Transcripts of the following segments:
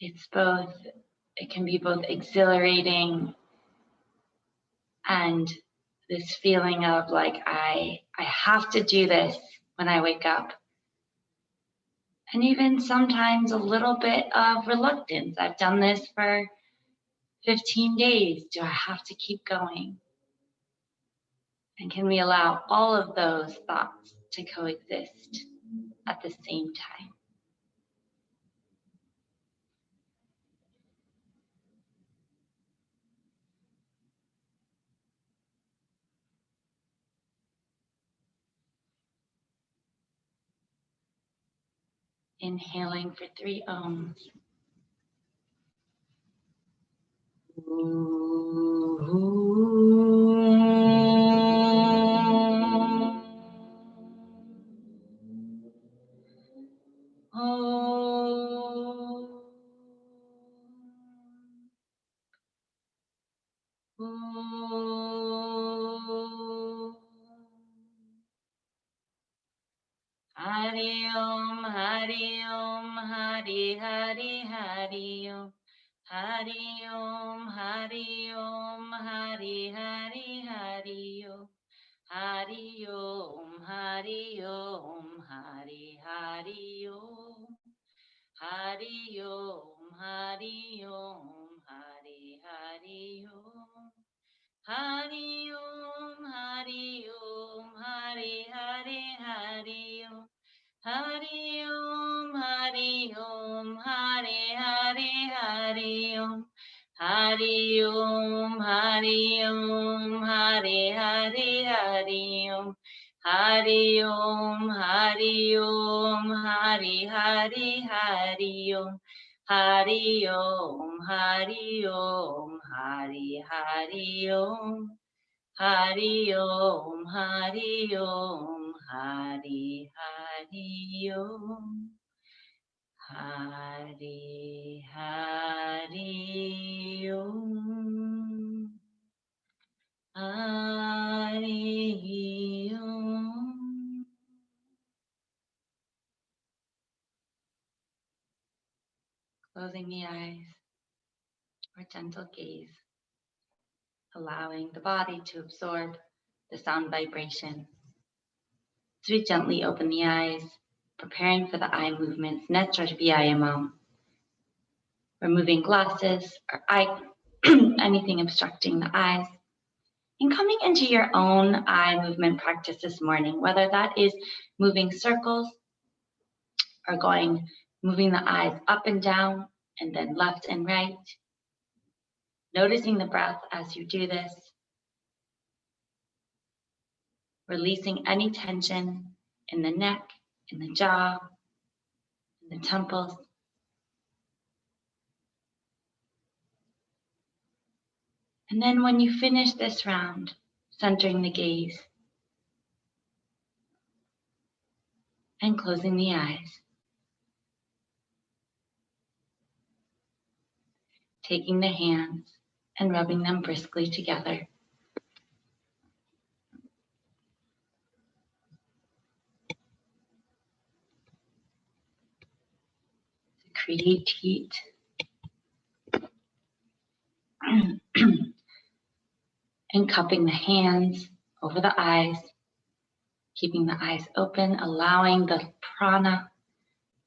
it can be both exhilarating and this feeling of like, I have to do this when I wake up. And even sometimes a little bit of reluctance. I've done this for 15 days. Do I have to keep going? And can we allow all of those thoughts to coexist at the same time? Inhaling for 3 ohms. Hari Om, Hari Om, Hari Hari Hari Om. Hari Om, Hari Om, Hari Hari Hari Om. Hari Om, Hari Om, Hari Hari Om. Hari Om, Hari Om, Hari Hari Om. Hari Om, Hari Om, Hari Hari Hari Om. Hari Om, Hari Om, Hari Hari Hari Om. Hari Om, Hari Om, Hari Hari Hari Om. Hari Om, Hari Om, Hari Hari Hari Om. Hari Om, Hari Om, Hari Hari Om. Hari Om, Hari Om, Hari Hari Om. Hari Hari Om. Hari Om. Closing the eyes or gentle gaze, allowing the body to absorb the sound vibration. As we gently open the eyes, preparing for the eye movements, Netra Vyayamam, removing glasses or anything obstructing the eyes, and coming into your own eye movement practice this morning, whether that is moving circles or moving the eyes up and down and then left and right, noticing the breath as you do this, releasing any tension in the neck, in the jaw, in the temples. And then when you finish this round, centering the gaze and closing the eyes, taking the hands and rubbing them briskly together. To create heat. And cupping the hands over the eyes, keeping the eyes open, allowing the prana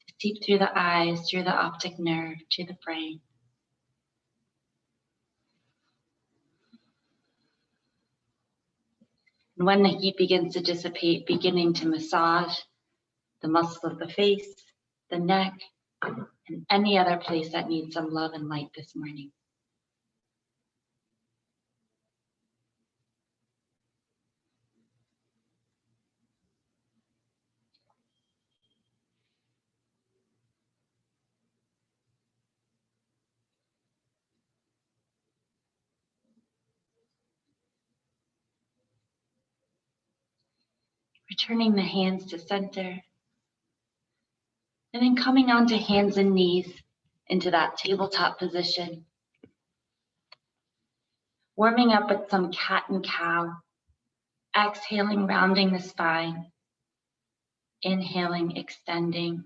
to seep through the eyes, through the optic nerve, to the brain. And when the heat begins to dissipate, beginning to massage the muscles of the face, the neck, and any other place that needs some love and light this morning. Returning the hands to center. And then coming onto hands and knees into that tabletop position. Warming up with some cat and cow. Exhaling, rounding the spine. Inhaling, extending.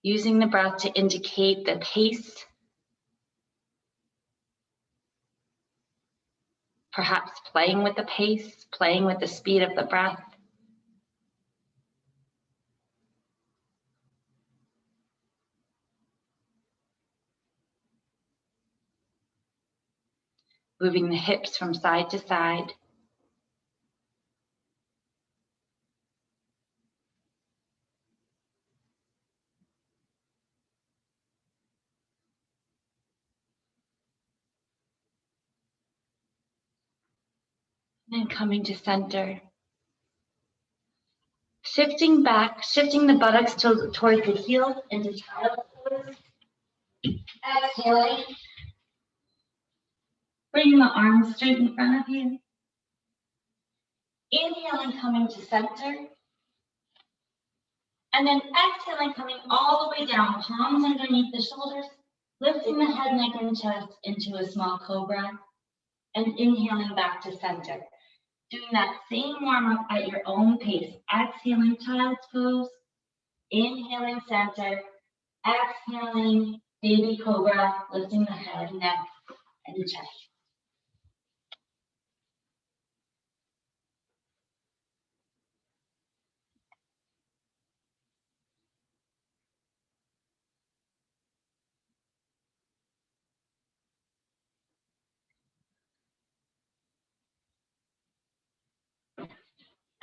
using the breath to indicate the pace, perhaps playing with the pace, playing with the speed of the breath. Moving the hips from side to side. And coming to center. Shifting back, shifting the buttocks towards the heels into child's pose. Exhaling. Bringing the arms straight in front of you. Inhaling, coming to center. And then exhaling, coming all the way down, palms underneath the shoulders, lifting the head, neck, and chest into a small cobra. And inhaling back to center. Doing that same warm-up at your own pace. Exhaling, child's pose. Inhaling, center. Exhaling, baby cobra, lifting the head, neck, and chest.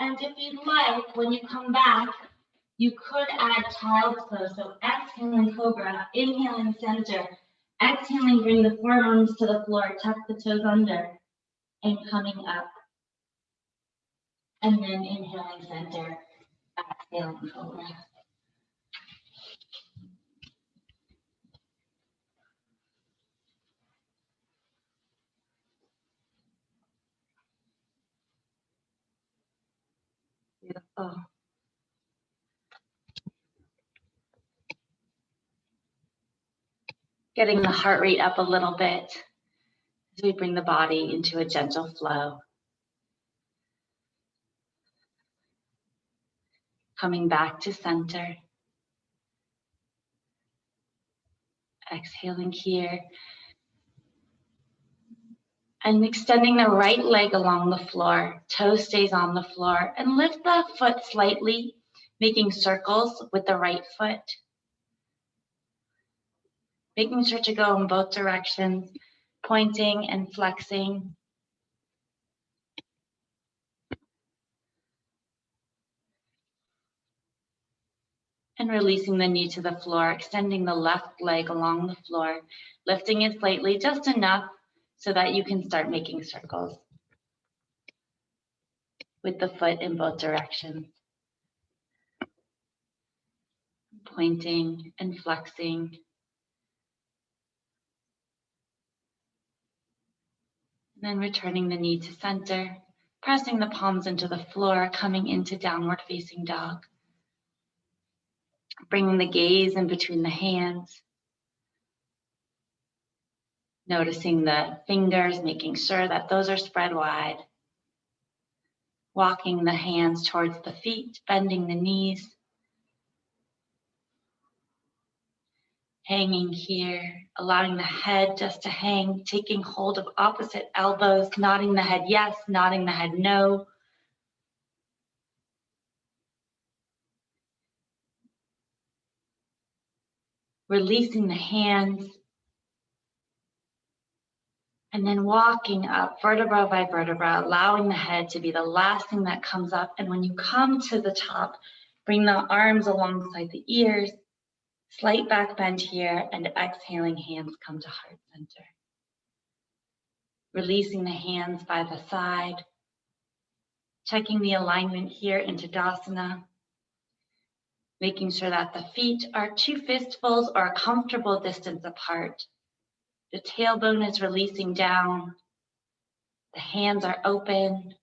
And if you'd like, when you come back, you could add child's pose. So exhaling cobra, inhaling center, exhaling, bring the forearms to the floor, tuck the toes under, and coming up. And then inhaling center, exhaling cobra. Beautiful. Getting the heart rate up a little bit as we bring the body into a gentle flow. Coming back to center. Exhaling here. And extending the right leg along the floor. Toe stays on the floor. And lift the foot slightly, making circles with the right foot. Making sure to go in both directions, pointing and flexing. And releasing the knee to the floor, extending the left leg along the floor, lifting it slightly, just enough so that you can start making circles with the foot in both directions. Pointing and flexing. And then returning the knee to center, pressing the palms into the floor, coming into downward facing dog. Bringing the gaze in between the hands. Noticing the fingers, making sure that those are spread wide. Walking the hands towards the feet, bending the knees. Hanging here, allowing the head just to hang, taking hold of opposite elbows, nodding the head yes, nodding the head no. Releasing the hands. And then walking up vertebra by vertebra, allowing the head to be the last thing that comes up. And when you come to the top, bring the arms alongside the ears, slight back bend here, and exhaling, hands come to heart center. Releasing the hands by the side, checking the alignment here into Tadasana, making sure that the feet are 2 fistfuls or a comfortable distance apart. The tailbone is releasing down. The hands are open.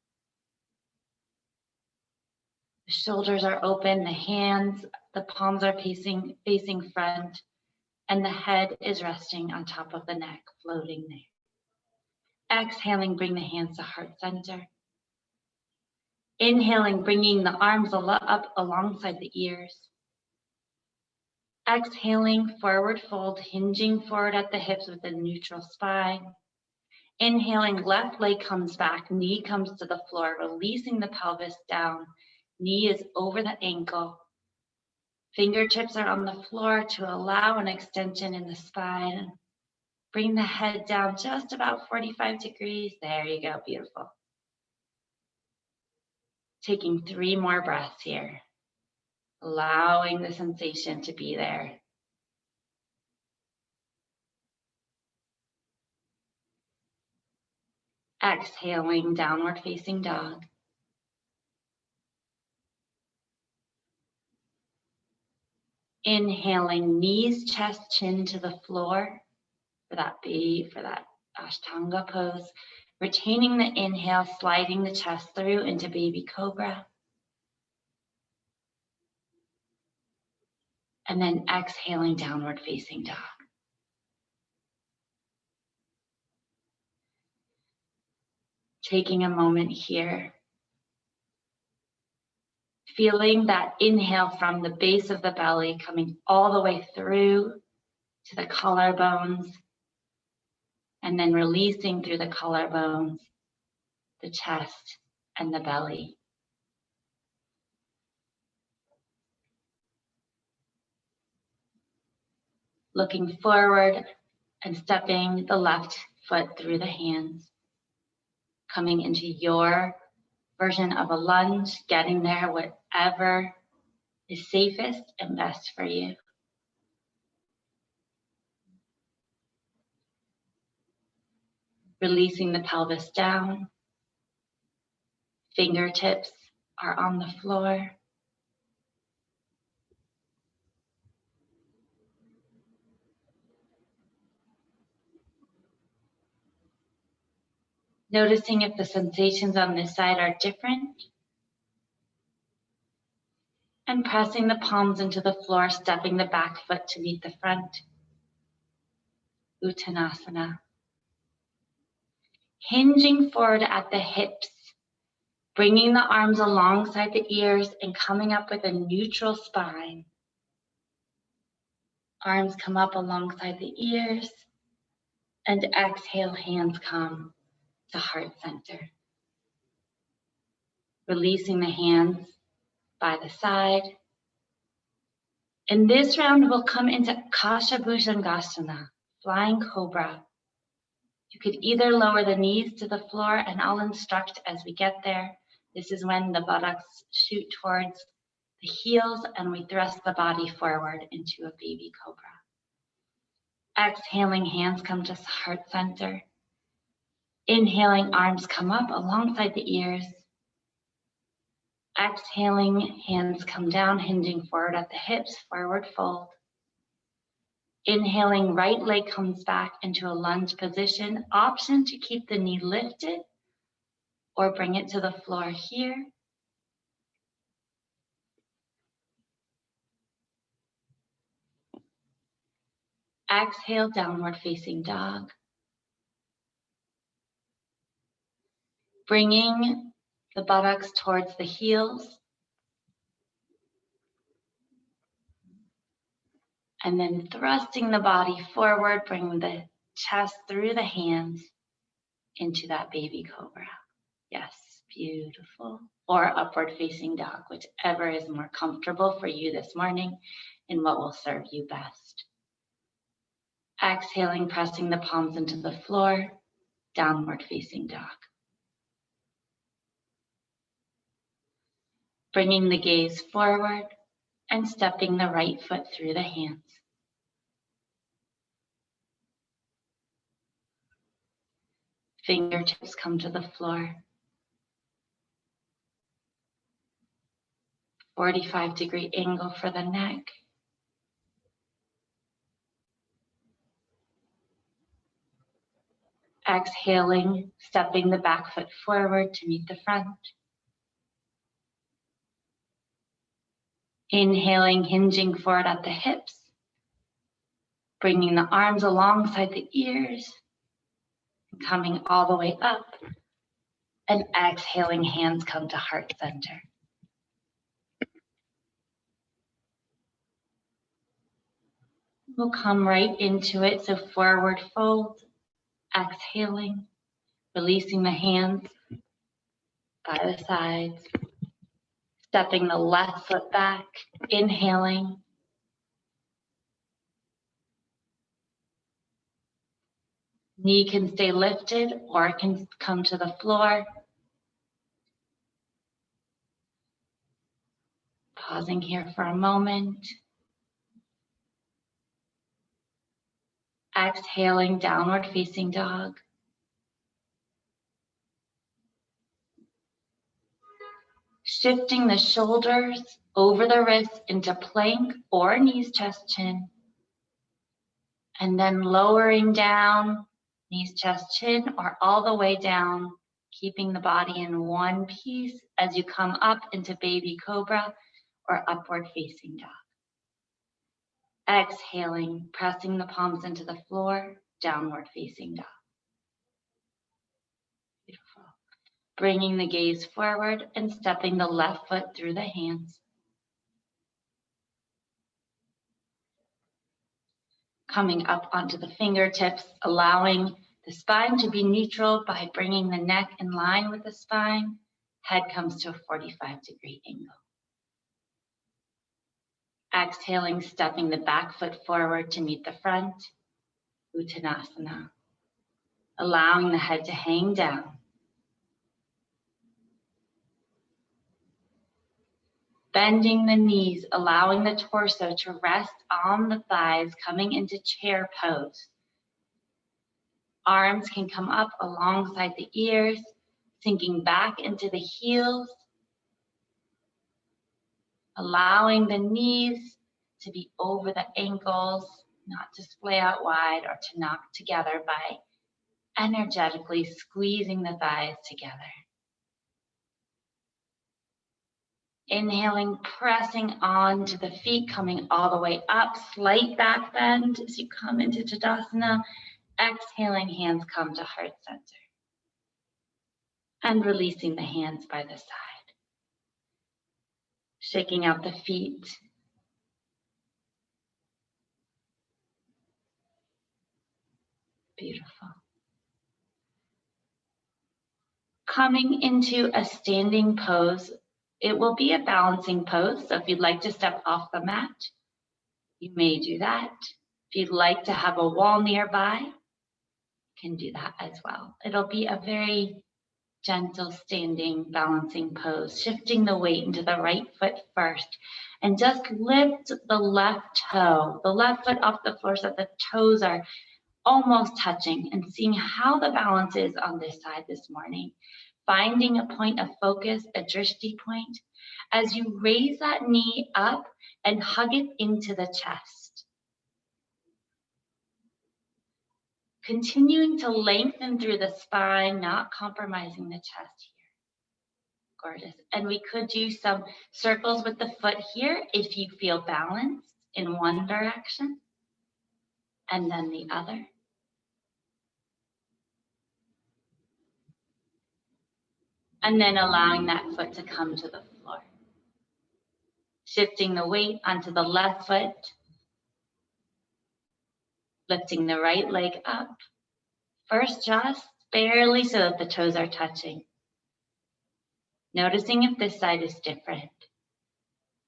The shoulders are open. The hands, the palms are facing front. And the head is resting on top of the neck, floating there. Exhaling, bring the hands to heart center. Inhaling, bringing the arms up alongside the ears. Exhaling, forward fold, hinging forward at the hips with a neutral spine. Inhaling, left leg comes back, knee comes to the floor, releasing the pelvis down. Knee is over the ankle. Fingertips are on the floor to allow an extension in the spine. Bring the head down just about 45 degrees. There you go, beautiful. Taking 3 more breaths here. Allowing the sensation to be there. Exhaling, downward facing dog. Inhaling, knees, chest, chin to the floor for that Ashtanga pose. Retaining the inhale, sliding the chest through into baby cobra. And then exhaling, downward facing dog. Taking a moment here. Feeling that inhale from the base of the belly coming all the way through to the collarbones. And then releasing through the collarbones, the chest, and the belly. Looking forward and stepping the left foot through the hands. Coming into your version of a lunge, getting there, whatever is safest and best for you. Releasing the pelvis down. Fingertips are on the floor. Noticing if the sensations on this side are different. And pressing the palms into the floor, stepping the back foot to meet the front. Uttanasana. Hinging forward at the hips. Bringing the arms alongside the ears and coming up with a neutral spine. Arms come up alongside the ears. And exhale, hands come to heart center. Releasing the hands by the side. In this round, we'll come into Kasha Bhujangasana, flying cobra. You could either lower the knees to the floor, and I'll instruct as we get there. This is when the buttocks shoot towards the heels and we thrust the body forward into a baby cobra. Exhaling, hands come to heart center. Inhaling, arms come up alongside the ears. Exhaling, hands come down, hinging forward at the hips, forward fold. Inhaling, right leg comes back into a lunge position. Option to keep the knee lifted or bring it to the floor here. Exhale, downward facing dog. Bringing the buttocks towards the heels. And then thrusting the body forward, bringing the chest through the hands into that baby cobra. Yes, beautiful. Or upward facing dog, whichever is more comfortable for you this morning and what will serve you best. Exhaling, pressing the palms into the floor, downward facing dog. Bringing the gaze forward and stepping the right foot through the hands. Fingertips come to the floor. 45-degree angle for the neck. Exhaling, stepping the back foot forward to meet the front. Inhaling, hinging forward at the hips. Bringing the arms alongside the ears. Coming all the way up. And exhaling, hands come to heart center. We'll come right into it. So forward fold, exhaling, releasing the hands by the sides, stepping the left foot back, inhaling. Knee can stay lifted or it can come to the floor. Pausing here for a moment. Exhaling, downward facing dog. Shifting the shoulders over the wrists into plank or knees, chest, chin. And then lowering down, knees, chest, chin, or all the way down, keeping the body in one piece as you come up into baby cobra or upward facing dog. Exhaling, pressing the palms into the floor, downward facing dog. Beautiful. Bringing the gaze forward and stepping the left foot through the hands. Coming up onto the fingertips, allowing the spine to be neutral by bringing the neck in line with the spine. Head comes to a 45-degree angle. Exhaling, stepping the back foot forward to meet the front, Uttanasana. Allowing the head to hang down. Bending the knees, allowing the torso to rest on the thighs, coming into chair pose. Arms can come up alongside the ears, sinking back into the heels, allowing the knees to be over the ankles, not to splay out wide or to knock together by energetically squeezing the thighs together. Inhaling, pressing onto the feet, coming all the way up, slight back bend as you come into Tadasana. Exhaling, hands come to heart center. And releasing the hands by the side. Shaking out the feet. Beautiful. Coming into a standing pose. It will be a balancing pose, so if you'd like to step off the mat, you may do that. If you'd like to have a wall nearby, you can do that as well. It'll be a very gentle standing balancing pose, shifting the weight into the right foot first, and just lift the left toe, the left foot off the floor so the toes are almost touching, and seeing how the balance is on this side this morning. Finding a point of focus, a drishti point, as you raise that knee up and hug it into the chest. Continuing to lengthen through the spine, not compromising the chest here. Gorgeous. And we could do some circles with the foot here if you feel balanced in one direction and then the other. And then allowing that foot to come to the floor. Shifting the weight onto the left foot. Lifting the right leg up. First, just barely so that the toes are touching. Noticing if this side is different.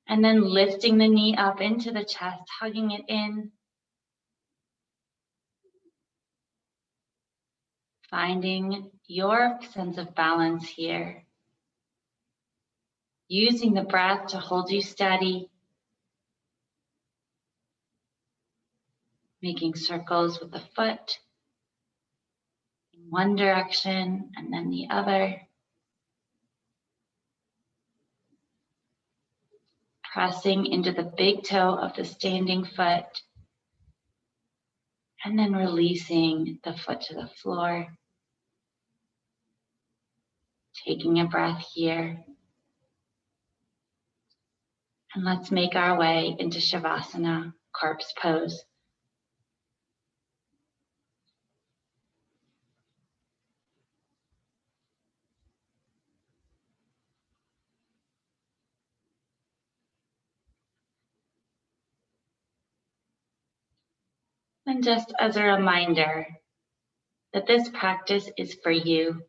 And then lifting the knee up into the chest, hugging it in. Finding your sense of balance here. Using the breath to hold you steady. Making circles with the foot in one direction and then the other. Pressing into the big toe of the standing foot. And then releasing the foot to the floor. Taking a breath here. And let's make our way into Shavasana, corpse pose. And just as a reminder that this practice is for you,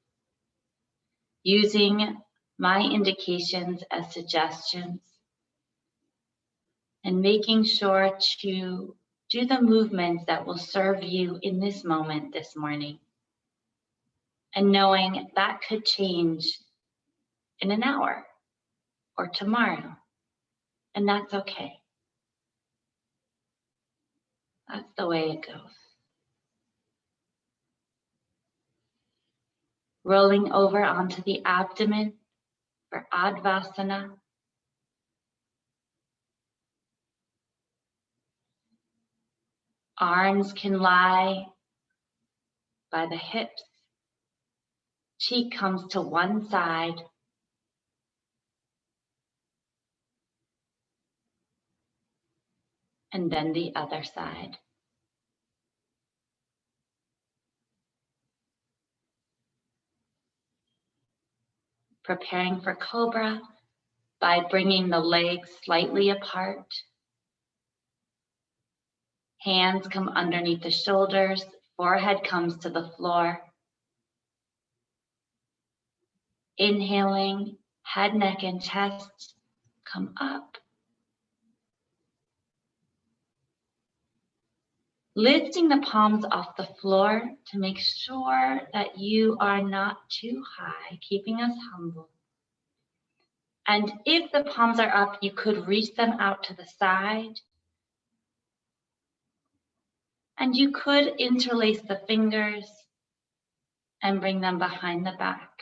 using my indications as suggestions and making sure to do the movements that will serve you in this moment this morning. And knowing that could change in an hour or tomorrow, and that's okay. That's the way it goes. Rolling over onto the abdomen for Advasana. Arms can lie by the hips. Cheek comes to one side. And then the other side. Preparing for Cobra by bringing the legs slightly apart. Hands come underneath the shoulders, forehead comes to the floor. Inhaling, head, neck, and chest come up. Lifting the palms off the floor to make sure that you are not too high, keeping us humble. And if the palms are up, you could reach them out to the side. And you could interlace the fingers and bring them behind the back.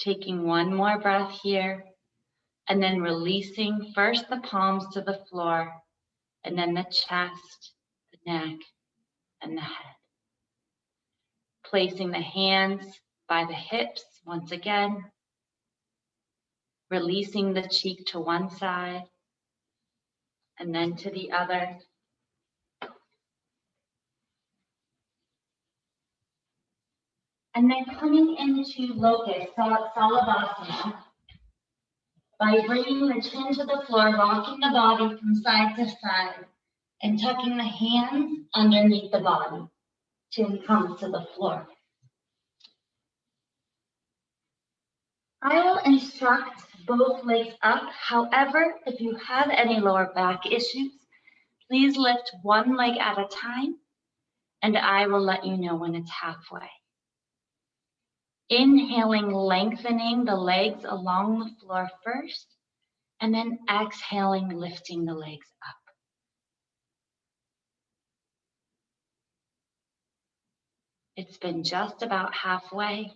Taking one more breath here, and then releasing first the palms to the floor, and then the chest, the neck, and the head. Placing the hands by the hips once again, releasing the cheek to one side, and then to the other. And then coming into Locust, Salavasana, by bringing the chin to the floor, rocking the body from side to side, and tucking the hands underneath the body. Chin comes to the floor. I will instruct both legs up. However, if you have any lower back issues, please lift one leg at a time, and I will let you know when it's halfway. Inhaling, lengthening the legs along the floor first, and then exhaling, lifting the legs up. It's been just about halfway.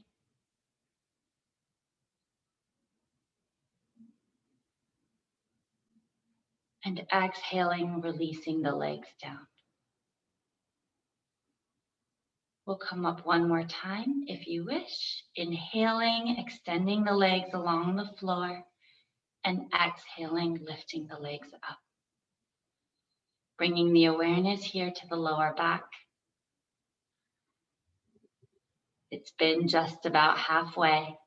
And exhaling, releasing the legs down. We'll come up one more time if you wish. Inhaling, extending the legs along the floor, and exhaling, lifting the legs up. Bringing the awareness here to the lower back. It's been just about halfway.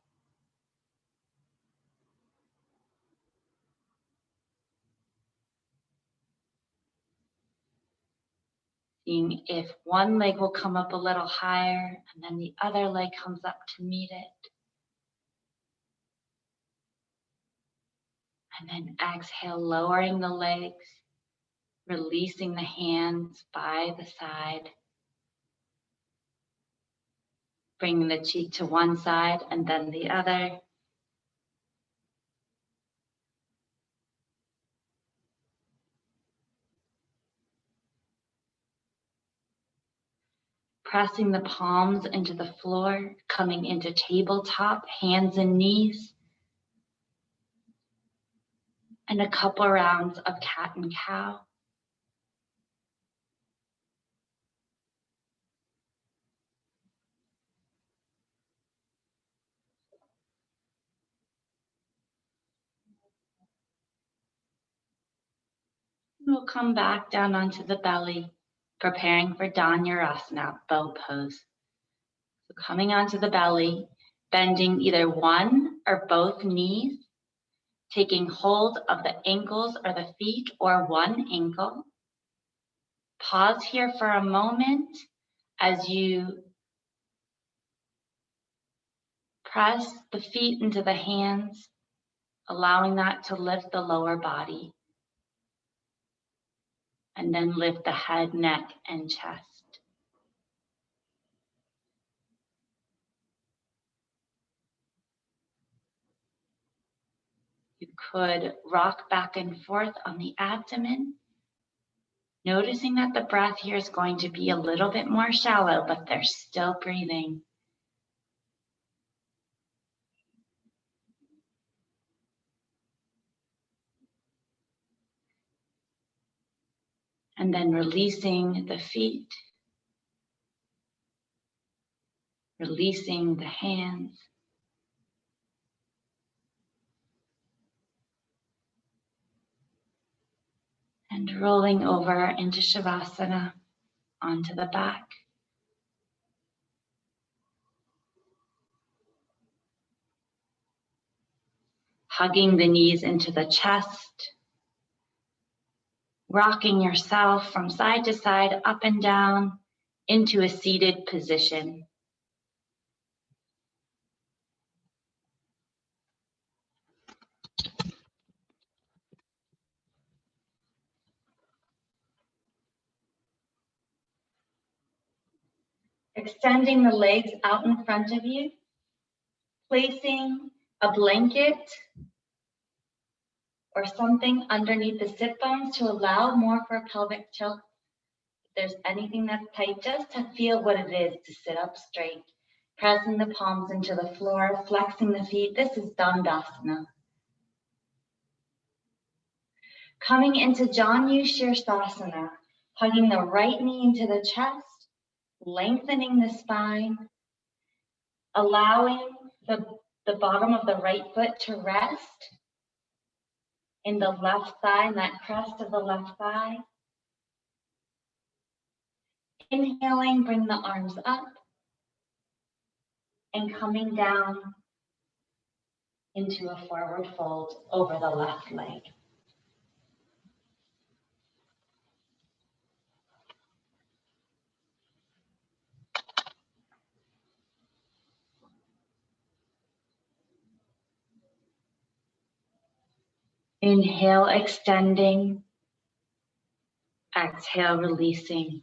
Seeing if one leg will come up a little higher, and then the other leg comes up to meet it. And then exhale, lowering the legs, releasing the hands by the side. Bringing the cheek to one side and then the other. Pressing the palms into the floor, coming into tabletop, hands and knees. And a couple rounds of cat and cow. We'll come back down onto the belly, preparing for Dhanurasana, bow pose. So coming onto the belly, bending either one or both knees, taking hold of the ankles or the feet or one ankle. Pause here for a moment as you press the feet into the hands, allowing that to lift the lower body, and then lift the head, neck, and chest. You could rock back and forth on the abdomen, noticing that the breath here is going to be a little bit more shallow, but they're still breathing. And then releasing the feet, releasing the hands. And rolling over into Shavasana onto the back. Hugging the knees into the chest. Rocking yourself from side to side, up and down, into a seated position. Extending the legs out in front of you, placing a blanket or something underneath the sit bones to allow more for pelvic tilt. If there's anything that's tight, just to feel what it is to sit up straight. Pressing the palms into the floor, flexing the feet. This is Dandasana. Coming into Janu Shirsasana, hugging the right knee into the chest, lengthening the spine, allowing the bottom of the right foot to rest in the left thigh, in that crest of the left thigh. Inhaling, bring the arms up, and coming down into a forward fold over the left leg. Inhale, extending. Exhale, releasing.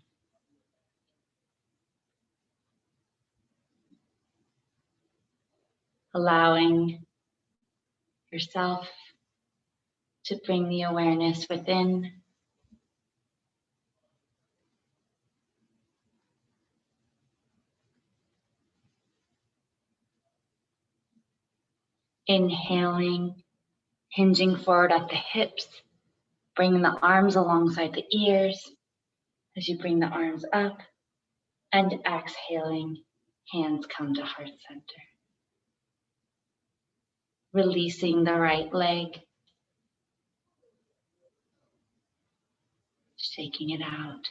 Allowing yourself to bring the awareness within. Inhaling, hinging forward at the hips, bringing the arms alongside the ears as you bring the arms up, and exhaling, hands come to heart center. Releasing the right leg, shaking it out.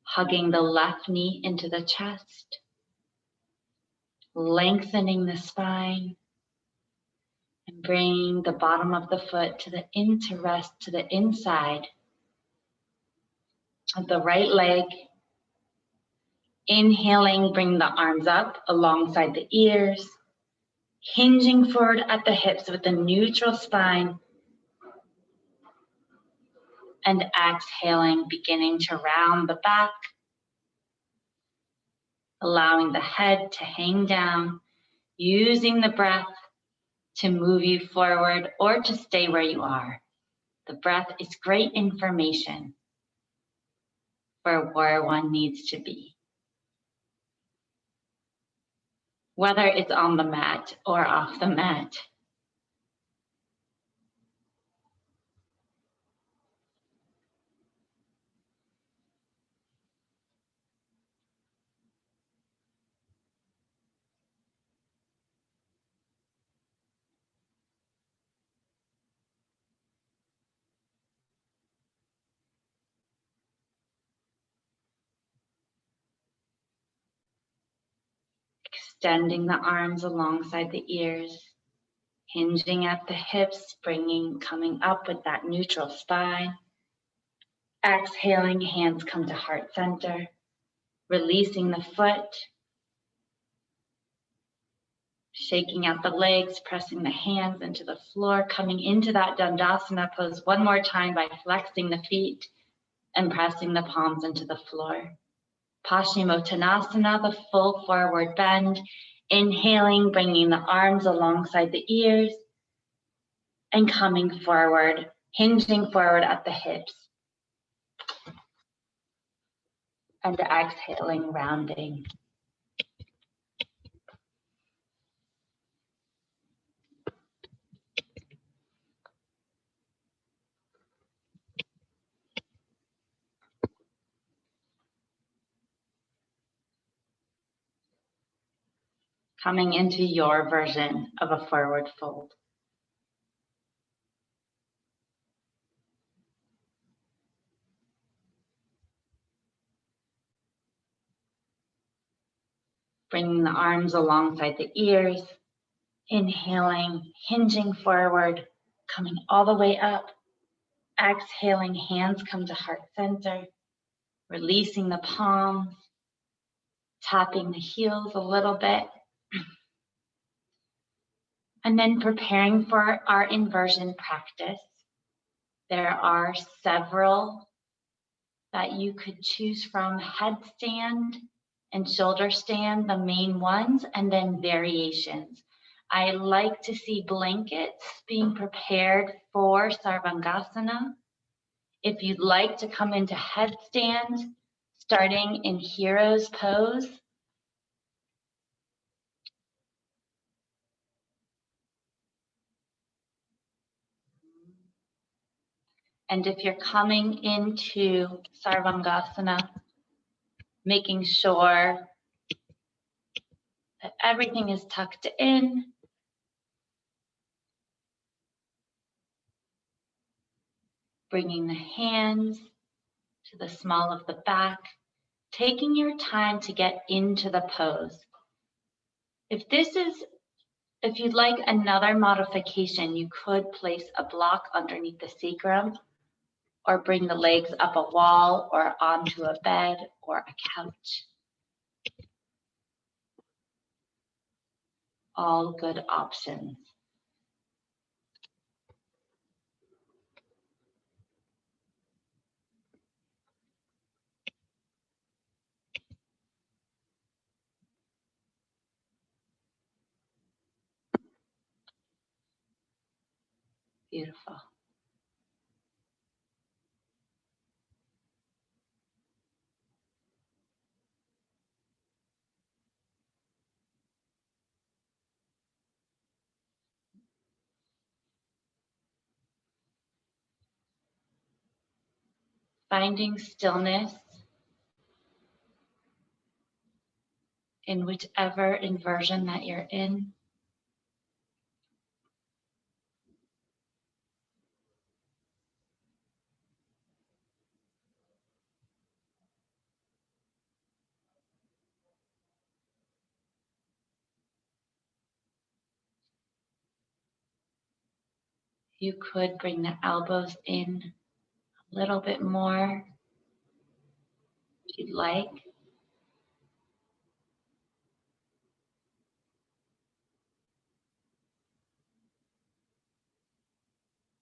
Hugging the left knee into the chest, lengthening the spine, and bringing the bottom of the foot to rest to the inside of the right leg. Inhaling, bring the arms up alongside the ears, hinging forward at the hips with a neutral spine, and exhaling, beginning to round the back, allowing the head to hang down, using the breath to move you forward or to stay where you are. The breath is great information for where one needs to be, whether it's on the mat or off the mat. Extending the arms alongside the ears, Hinging at the hips, coming up with that neutral spine. Exhaling, hands come to heart center. Releasing the foot. Shaking out the legs, pressing the hands into the floor, coming into that Dandasana pose one more time by flexing the feet and pressing the palms into the floor. Paschimottanasana, the full forward bend. Inhaling, bringing the arms alongside the ears and coming forward, hinging forward at the hips. And exhaling, rounding. Coming into your version of a forward fold. Bringing the arms alongside the ears. Inhaling, hinging forward, coming all the way up. Exhaling, hands come to heart center. Releasing the palms. Tapping the heels a little bit. And then preparing for our inversion practice. There are several that you could choose from: headstand and shoulder stand, the main ones, and then variations. I like to see blankets being prepared for Sarvangasana. If you'd like to come into headstand, starting in hero's pose, and if you're coming into Sarvangasana, making sure that everything is tucked in. Bringing the hands to the small of the back, taking your time to get into the pose. If you'd like another modification, you could place a block underneath the sacrum or bring the legs up a wall or onto a bed or a couch. All good options. Beautiful. Finding stillness in whichever inversion that you're in. You could bring the elbows in a little bit more if you'd like.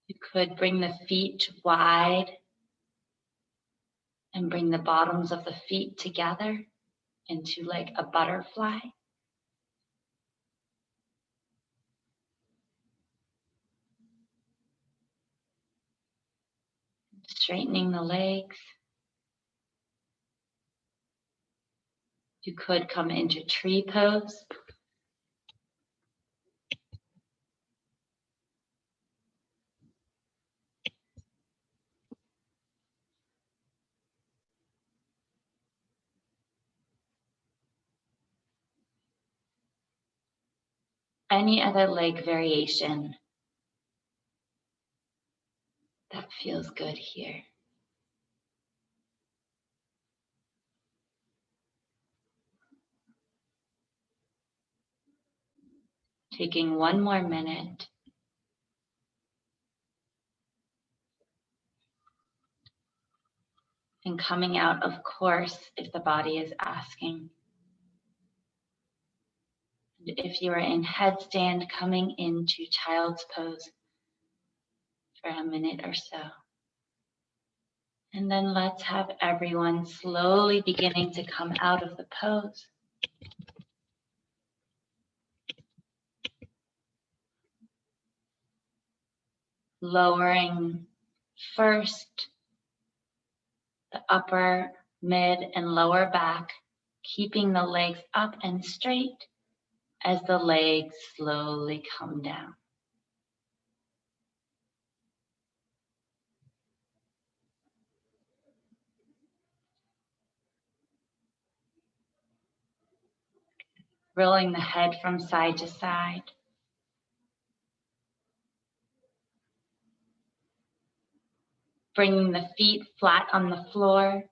You could bring the feet wide and bring the bottoms of the feet together into like a butterfly. Straightening the legs. You could come into tree pose. Any other leg variation that feels good here. Taking one more minute And coming out, of course, if the body is asking. And if you are in headstand, coming into child's pose for a minute or so. And then let's have everyone slowly beginning to come out of the pose. Lowering first the upper, mid, and lower back, keeping the legs up and straight as the legs slowly come down. Rolling the head from side to side. Bringing the feet flat on the floor.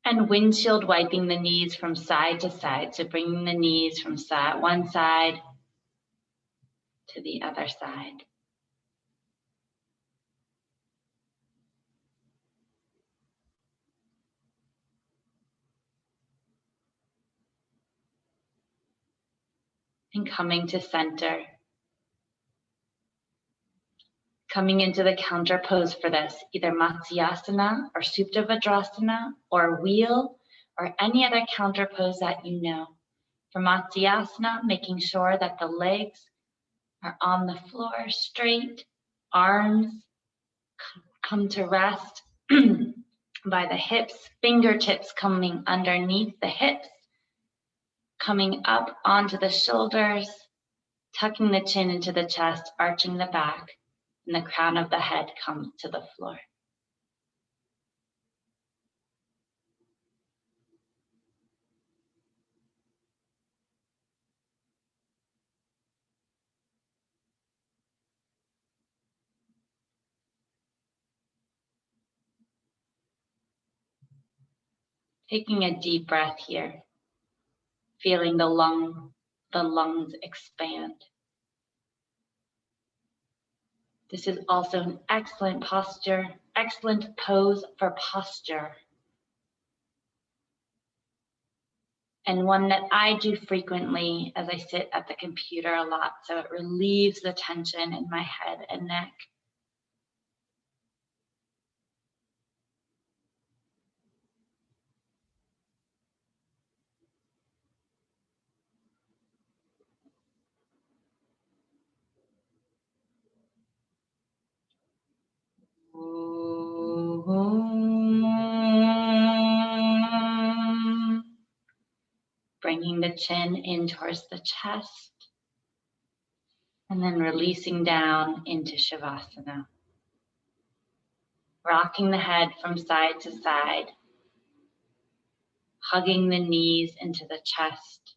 And windshield wiping the knees from side to side. So bringing the knees from one side to the other side. And coming to center. Coming into the counter pose for this, either Matsyasana or Supta Vajrasana or wheel or any other counter pose that you know. For Matsyasana, making sure that the legs are on the floor straight, arms come to rest by the hips, fingertips coming underneath the hips, coming up onto the shoulders, tucking the chin into the chest, arching the back, and the crown of the head comes to the floor. Taking a deep breath here, feeling the lungs expand. This is also an excellent pose for posture. And one that I do frequently as I sit at the computer a lot, so it relieves the tension in my head and neck. Bringing the chin in towards the chest and then releasing down into Shavasana. Rocking the head from side to side, hugging the knees into the chest.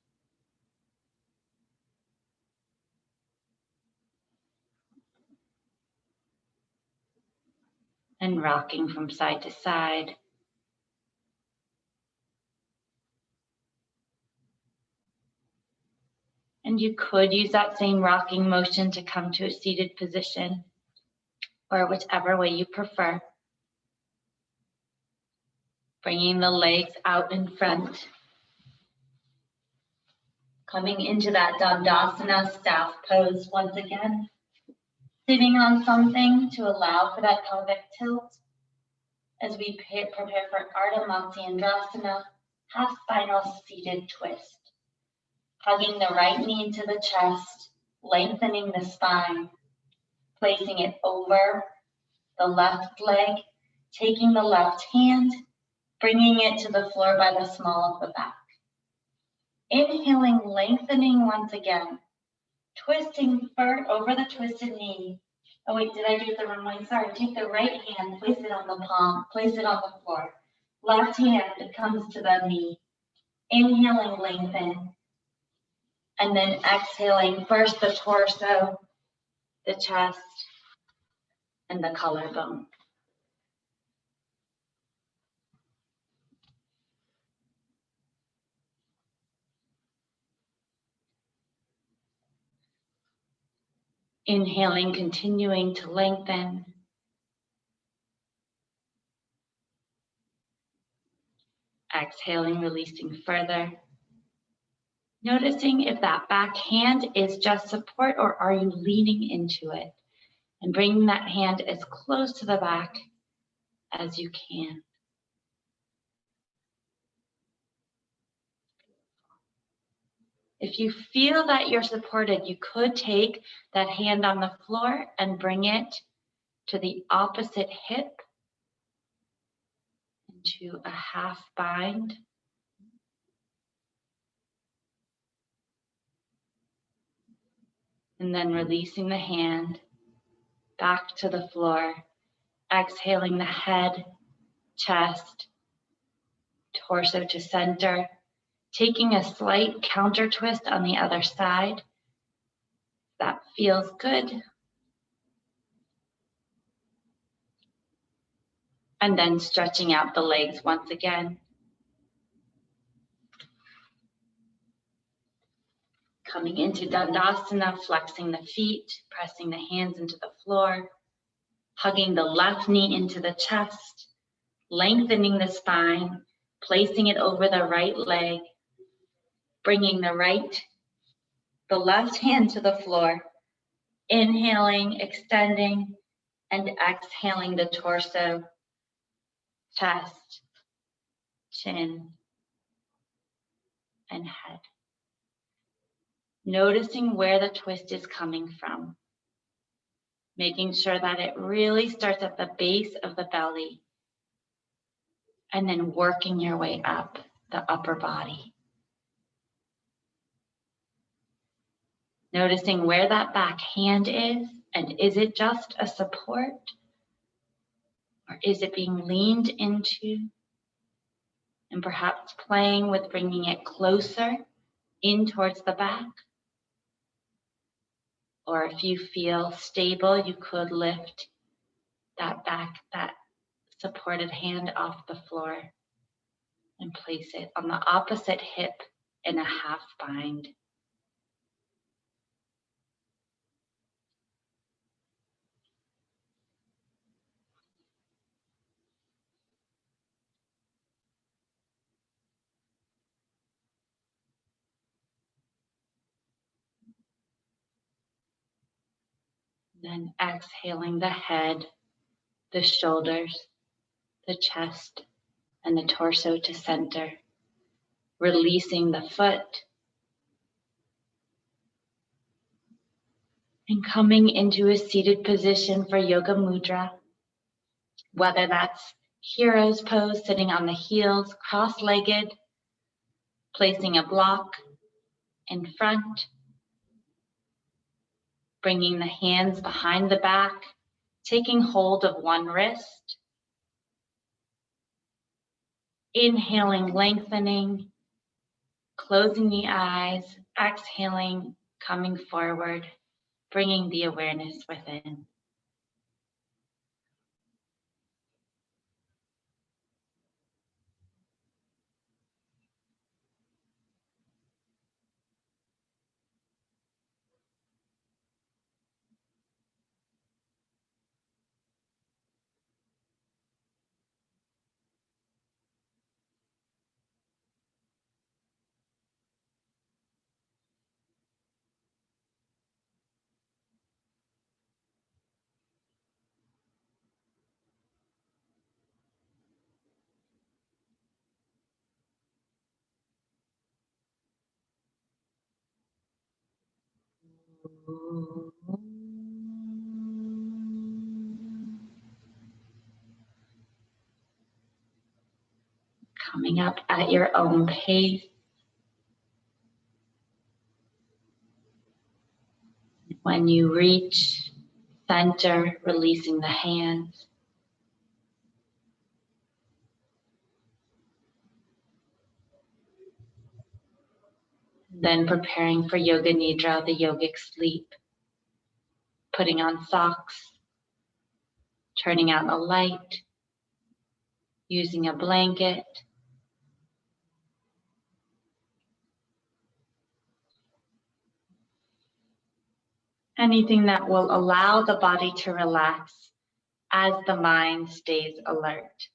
And rocking from side to side. And you could use that same rocking motion to come to a seated position, or whichever way you prefer. Bringing the legs out in front. Coming into that Dandasana staff pose once again. Sitting on something to allow for that pelvic tilt as we prepare for Ardha Matsyendrasana, half spinal seated twist. Hugging the right knee into the chest, lengthening the spine, placing it over the left leg, taking the left hand, bringing it to the floor by the small of the back. Inhaling, lengthening once again, twisting over the twisted knee. Oh wait, did I do it the wrong way? Sorry, take the right hand, place it on the palm, place it on the floor. Left hand comes to the knee. Inhaling, lengthen. And then exhaling, first the torso, the chest, and the collarbone. Inhaling, continuing to lengthen. Exhaling, releasing further. Noticing if that back hand is just support or are you leaning into it and bringing that hand as close to the back as you can. If you feel that you're supported, you could take that hand on the floor and bring it to the opposite hip into a half bind. And then releasing the hand back to the floor, exhaling the head, chest, torso to center, taking a slight counter twist on the other side. That feels good. And then stretching out the legs once again. Coming into Dandasana, flexing the feet, pressing the hands into the floor, hugging the left knee into the chest, lengthening the spine, placing it over the right leg, bringing the left hand to the floor, inhaling, extending, and exhaling the torso, chest, chin, and head. Noticing where the twist is coming from, making sure that it really starts at the base of the belly, and then working your way up the upper body. Noticing where that back hand is, and is it just a support? Or is it being leaned into? And perhaps playing with bringing it closer in towards the back. Or if you feel stable, you could lift that supported hand off the floor and place it on the opposite hip in a half bind. Then exhaling the head, the shoulders, the chest, and the torso to center. Releasing the foot. And coming into a seated position for Yoga Mudra. Whether that's hero's pose, sitting on the heels, cross-legged, placing a block in front, bringing the hands behind the back, taking hold of one wrist, inhaling, lengthening, closing the eyes, exhaling, coming forward, bringing the awareness within. Coming up at your own pace. When you reach center, releasing the hands. Then preparing for Yoga Nidra, the yogic sleep. Putting on socks, turning out a light, using a blanket. Anything that will allow the body to relax as the mind stays alert.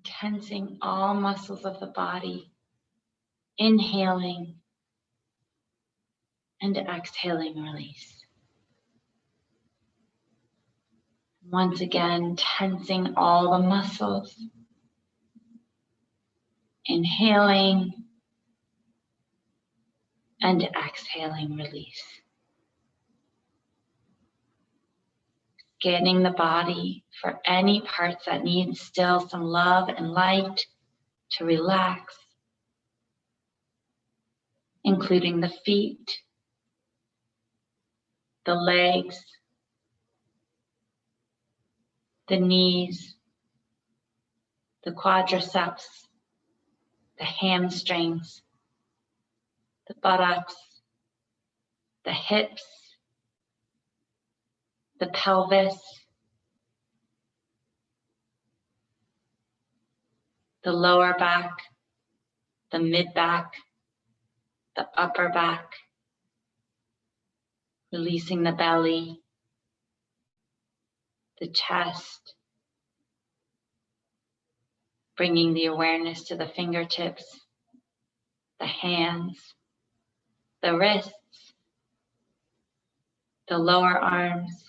tensing all muscles of the body, inhaling and exhaling release. Once again, tensing all the muscles, inhaling and exhaling release. Scanning the body for any parts that need still some love and light to relax, including the feet, the legs, the knees, the quadriceps, the hamstrings, the buttocks, the hips, the pelvis, the lower back, the mid back, the upper back, releasing the belly, the chest, bringing the awareness to the fingertips, the hands, the wrists, the lower arms,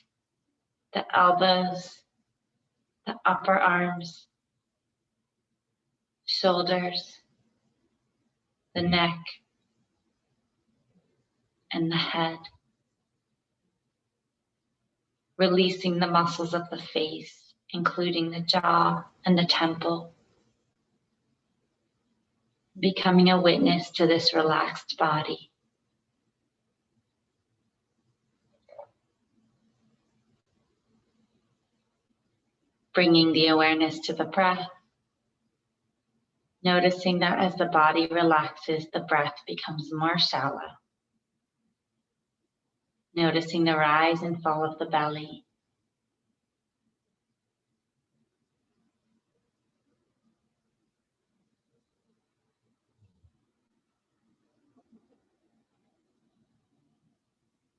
the elbows, the upper arms, shoulders, the neck, and the head. Releasing the muscles of the face, including the jaw and the temple. Becoming a witness to this relaxed body. Bringing the awareness to the breath. Noticing that as the body relaxes, the breath becomes more shallow. Noticing the rise and fall of the belly.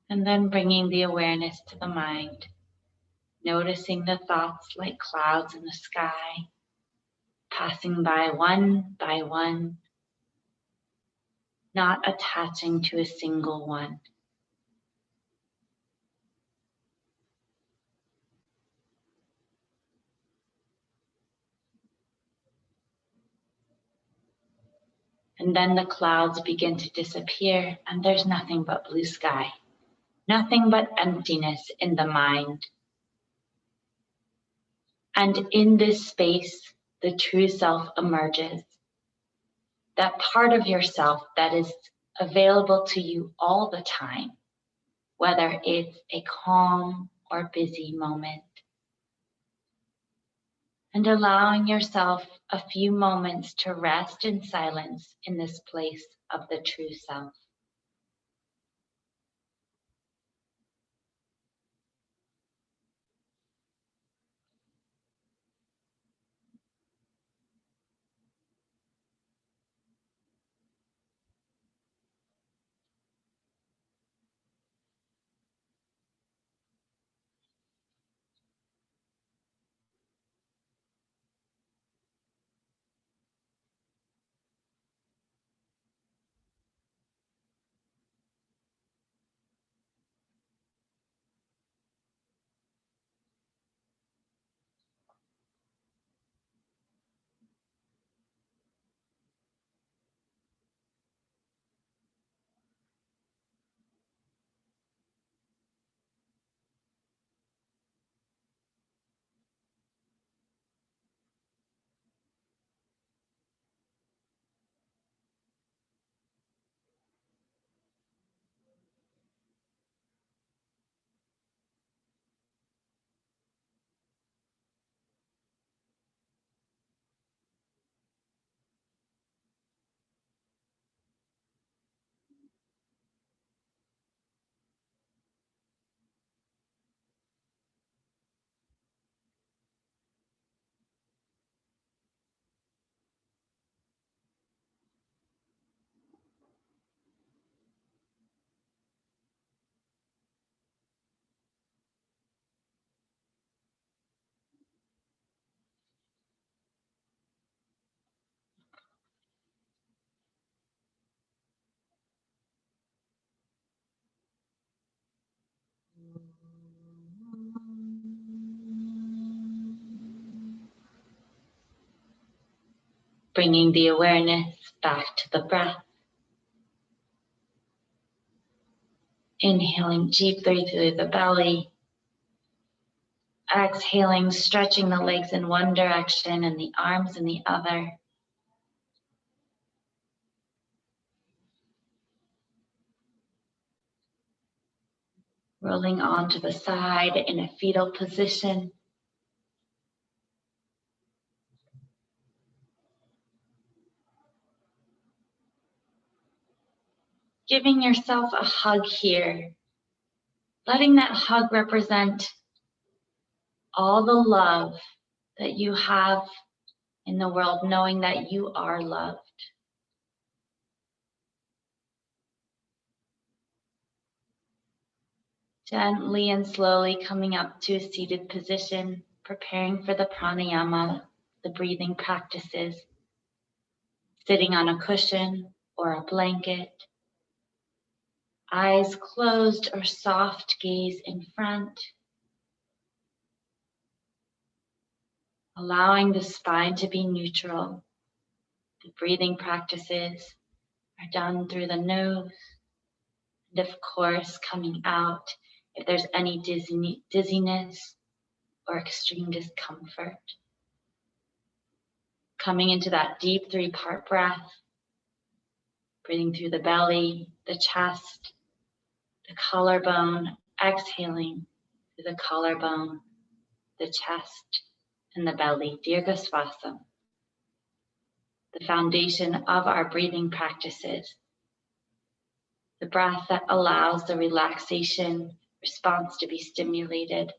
And then bringing the awareness to the mind. Noticing the thoughts like clouds in the sky, passing by one, not attaching to a single one. And then the clouds begin to disappear and there's nothing but blue sky, nothing but emptiness in the mind. And in this space, the true self emerges. That part of yourself that is available to you all the time, whether it's a calm or busy moment. And allowing yourself a few moments to rest in silence in this place of the true self. Bringing the awareness back to the breath. Inhaling deeply through the belly. Exhaling, stretching the legs in one direction and the arms in the other. Rolling onto the side in a fetal position. Giving yourself a hug here. Letting that hug represent all the love that you have in the world, knowing that you are loved. Gently and slowly coming up to a seated position, preparing for the pranayama, the breathing practices. Sitting on a cushion or a blanket. Eyes closed or soft gaze in front. Allowing the spine to be neutral. The breathing practices are done through the nose. And of course, coming out if there's any dizziness or extreme discomfort. Coming into that deep 3-part breath. Breathing through the belly, the chest, the collarbone. Exhaling through the collarbone, the chest, and the belly. Dirgha Swasam. The foundation of our breathing practices. The breath that allows the relaxation response to be stimulated.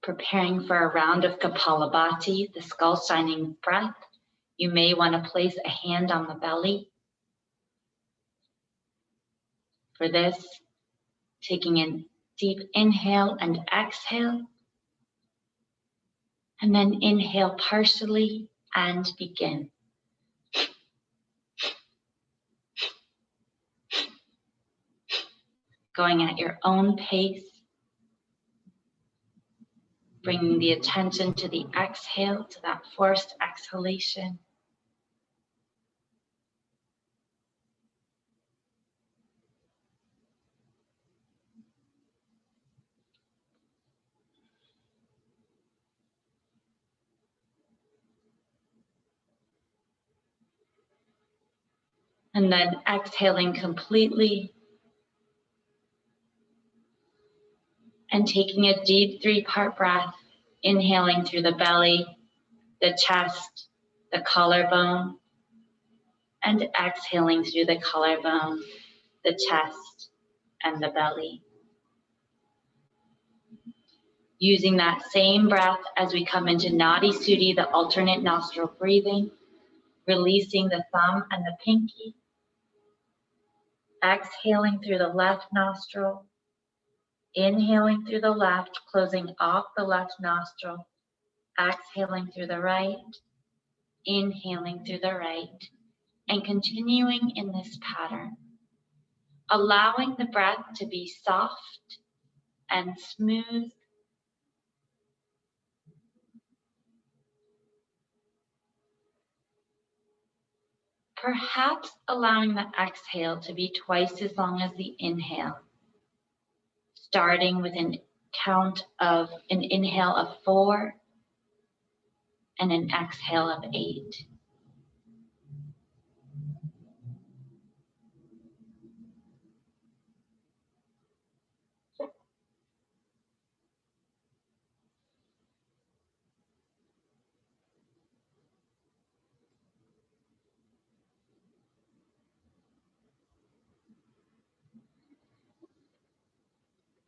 Preparing for a round of Kapalabhati, the skull shining breath. You may want to place a hand on the belly. For this, taking a deep inhale and exhale. And then inhale partially and begin. Going at your own pace. Bringing the attention to the exhale, to that forced exhalation. And then exhaling completely. And taking a deep 3-part breath, inhaling through the belly, the chest, the collarbone, and exhaling through the collarbone, the chest, and the belly. Using that same breath as we come into Nadi Shuddhi, the alternate nostril breathing, releasing the thumb and the pinky, exhaling through the left nostril, inhaling through the left, closing off the left nostril, exhaling through the right, inhaling through the right, and continuing in this pattern, allowing the breath to be soft and smooth. Perhaps allowing the exhale to be twice as long as the inhale, starting with an inhale of 4 and an exhale of 8.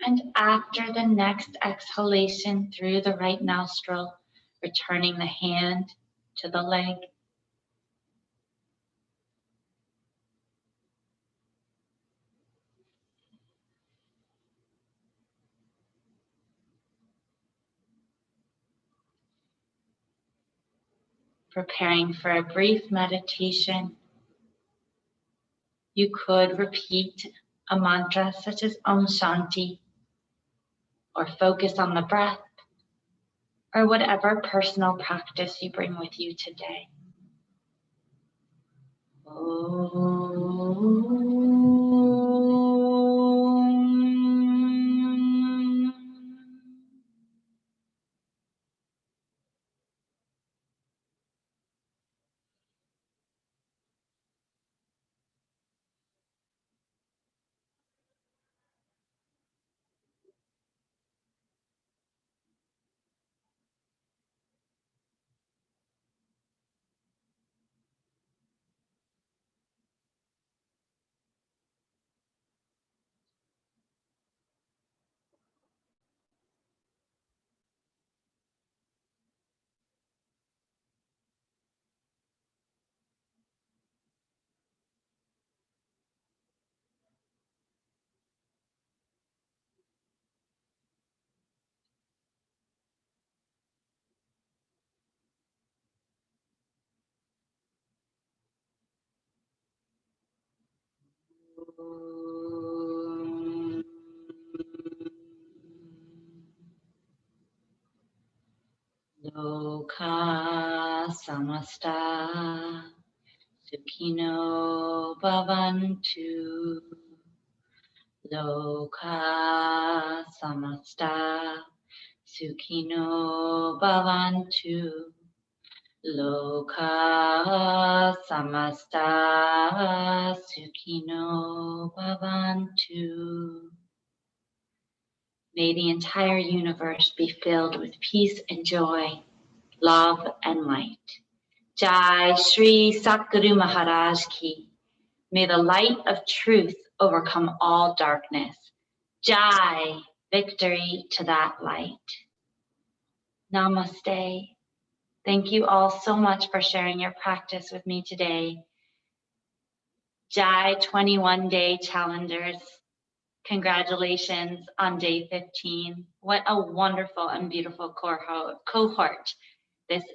And after the next exhalation through the right nostril, returning the hand to the leg. preparing for a brief meditation, you could repeat a mantra such as Om Shanti, or focus on the breath, or whatever personal practice you bring with you today. Loka samasta sukhino bhavantu. Loka samasta sukhino bhavantu. Loka samasta sukhino bhavantu. May the entire universe be filled with peace and joy, love and light. Jai Shri Satguru Maharaj Ki. May the light of truth overcome all darkness. Jai, victory to that light. Namaste. Thank you all so much for sharing your practice with me today. Jai 21-day challengers. Congratulations on day 15. What a wonderful and beautiful cohort